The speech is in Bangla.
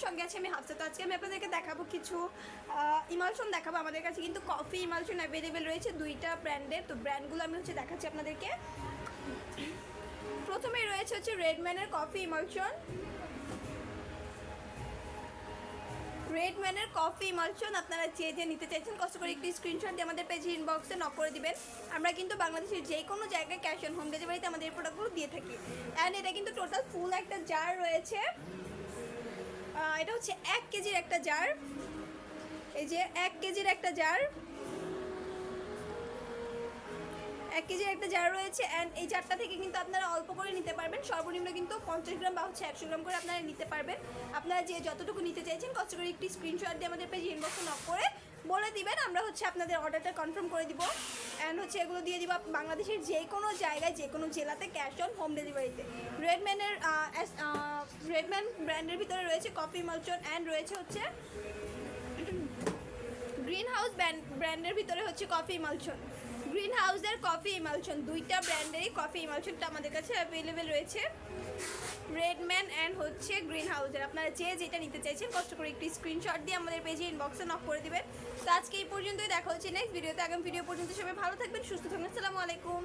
সঙ্গে আছে আমি হাফসা। তো আজকে আমি আপনাদেরকে দেখাবো কিছু ইমালশন দেখাবো। আমাদের কাছে কিন্তু কফি ইমালশন অ্যাভেলেবেল রয়েছে দুইটা ব্র্যান্ডের। তো ব্র্যান্ডগুলো আমি দেখাচ্ছি আপনাদেরকে। প্রথমেই রয়েছে রেডম্যানের কফি ইমালশন। রেডম্যানের কফি ইমালশন আপনারা যে নিতে চাইছেন কষ্ট করে একটি স্ক্রিনশট দিয়ে আমাদের পেজে ইনবক্সে নক করে দিবেন। আমরা কিন্তু বাংলাদেশের যে কোনো জায়গায় ক্যাশ অন হোম ডেলিভারিতে আমাদের এই প্রোডাক্টগুলো দিয়ে থাকি। অ্যান্ড এটা কিন্তু টোটাল ফুল একটা জার রয়েছে। এটা 1 কেজির একটা জার। এই যে 1 কেজির একটা জার, 1 কেজির একটা জার রয়েছে। অ্যান্ড এই জারটা থেকে কিন্তু আপনারা অল্প করে নিতে পারবেন। সর্বনিম্ন কিন্তু 50 গ্রাম বা 100 গ্রাম করে আপনারা নিতে পারবেন। আপনারা যে যতটুকু নিতে চাইছেন কষ্ট করে একটি স্ক্রিনশট দিয়ে আমাদের পেজে ইনবক্সে নক করে বলে দিবেন। আমরা আপনাদের অর্ডারটা কনফার্ম করে দিব। অ্যান্ড এগুলো দিয়ে দিব বাংলাদেশের যে কোনো জায়গায় যে কোনো জেলাতে ক্যাশ অন হোম ডেলিভারিতে। রেডম্যান ব্র্যান্ডের ভিতরে রয়েছে কফি ইমালশন। অ্যান্ড রয়েছে গ্রিন হাউস ব্র্যান্ডের ভিতরে কফি ইমালশন। গ্রিন হাউসের কফি ইমালশন, দুইটা ব্র্যান্ডেরই কফি ইমালশনটা আমাদের কাছে অ্যাভেলেবেল রয়েছে। রেডম্যান অ্যান্ড গ্রিন হাউসের। আপনারা যেটা নিতে চাইছেন কষ্ট করে একটি স্ক্রিনশট দিয়ে আমাদের পেজে ইনবক্সে নক করে দিবেন। তো আজকে এই পর্যন্তই, দেখা হচ্ছে নেক্সট ভিডিওতে। আগামী ভিডিও পর্যন্ত সবাই ভালো থাকবেন, সুস্থ থাকবেন। আসসালামু আলাইকুম।